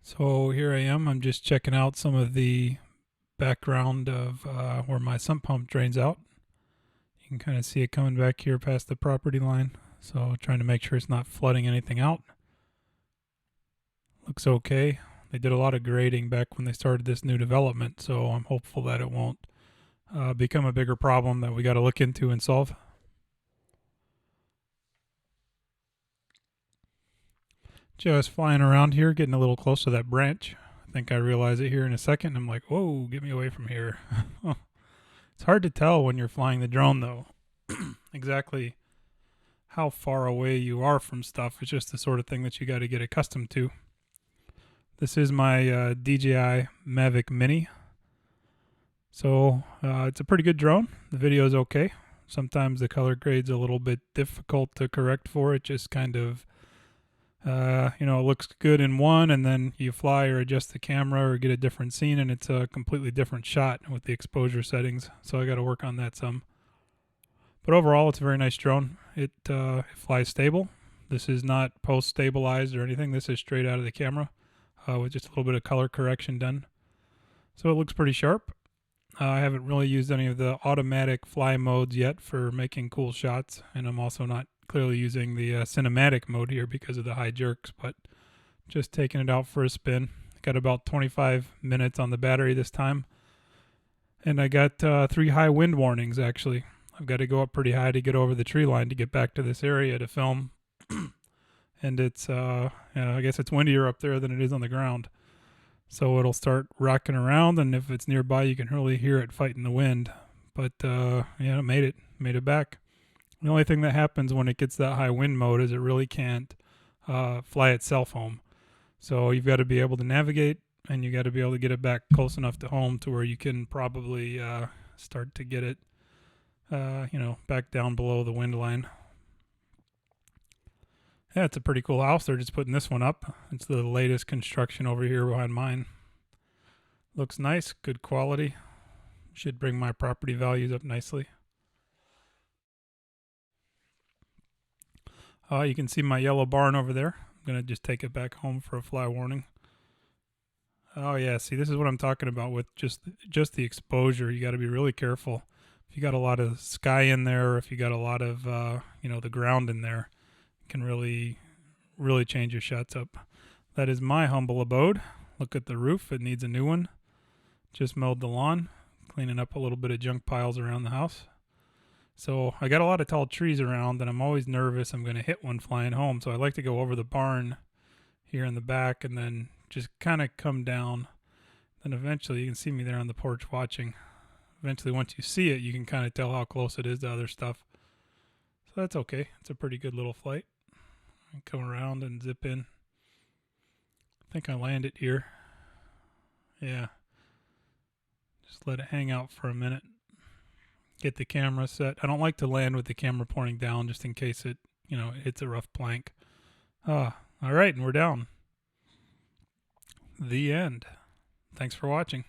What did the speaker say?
So here I am. I'm just checking out some of the background of where my sump pump drains out. You can kind of see it coming back here past the property line. So trying to make sure it's not flooding anything out. Looks okay. They did a lot of grading back when they started this new development, so I'm hopeful that it won't become a bigger problem that we got to look into and solve. Just flying around here, getting a little close to that branch. I think I realize it here in a second. I'm like, whoa, get me away from here. It's hard to tell when you're flying the drone, though, exactly how far away you are from stuff. It's just the sort of thing that you got to get accustomed to. This is my DJI Mavic Mini. So it's a pretty good drone. The video is okay. Sometimes the color grade's a little bit difficult to correct for. It just kind of it looks good in one, and then you fly or adjust the camera or get a different scene, and it's a completely different shot with the exposure settings. So I got to work on that some. But overall, it's a very nice drone. It flies stable. This is not post-stabilized or anything. This is straight out of the camera with just a little bit of color correction done. So it looks pretty sharp. I haven't really used any of the automatic fly modes yet for making cool shots, and I'm also not clearly using the cinematic mode here because of the high jerks, but just taking it out for a spin. Got about 25 minutes on the battery this time, and I got 3 high wind warnings actually. I've got to go up pretty high to get over the tree line to get back to this area to film, and it's I guess it's windier up there than it is on the ground. So it'll start rocking around, and if it's nearby, you can really hear it fighting the wind. But it made it back. The only thing that happens when it gets that high wind mode is it really can't fly itself home. So you've got to be able to navigate, and you got to be able to get it back close enough to home to where you can probably start to get it, back down below the wind line. Yeah, it's a pretty cool house. They're just putting this one up. It's the latest construction over here behind mine. Looks nice, good quality. Should bring my property values up nicely. You can see my yellow barn over there. I'm going to just take it back home for a fly warning. Oh yeah, see, this is what I'm talking about with just the exposure. You got to be really careful. If you got a lot of sky in there, or if you got a lot of the ground in there, can really change your shots up. That is my humble abode. Look at the roof. It needs a new one. Just mowed the lawn, cleaning up a little bit of junk piles around the house. So I got a lot of tall trees around, and I'm always nervous I'm going to hit one flying home. So I like to go over the barn here in the back and then just kind of come down. Then eventually you can see me there on the porch watching. Eventually once you see it, you can kind of tell how close it is to other stuff. So that's okay. It's a pretty good little flight. Come around and zip in. I think I land it here. Yeah. Just let it hang out for a minute. Get the camera set. I don't like to land with the camera pointing down just in case it hits a rough plank. All right, and we're down. The end. Thanks for watching.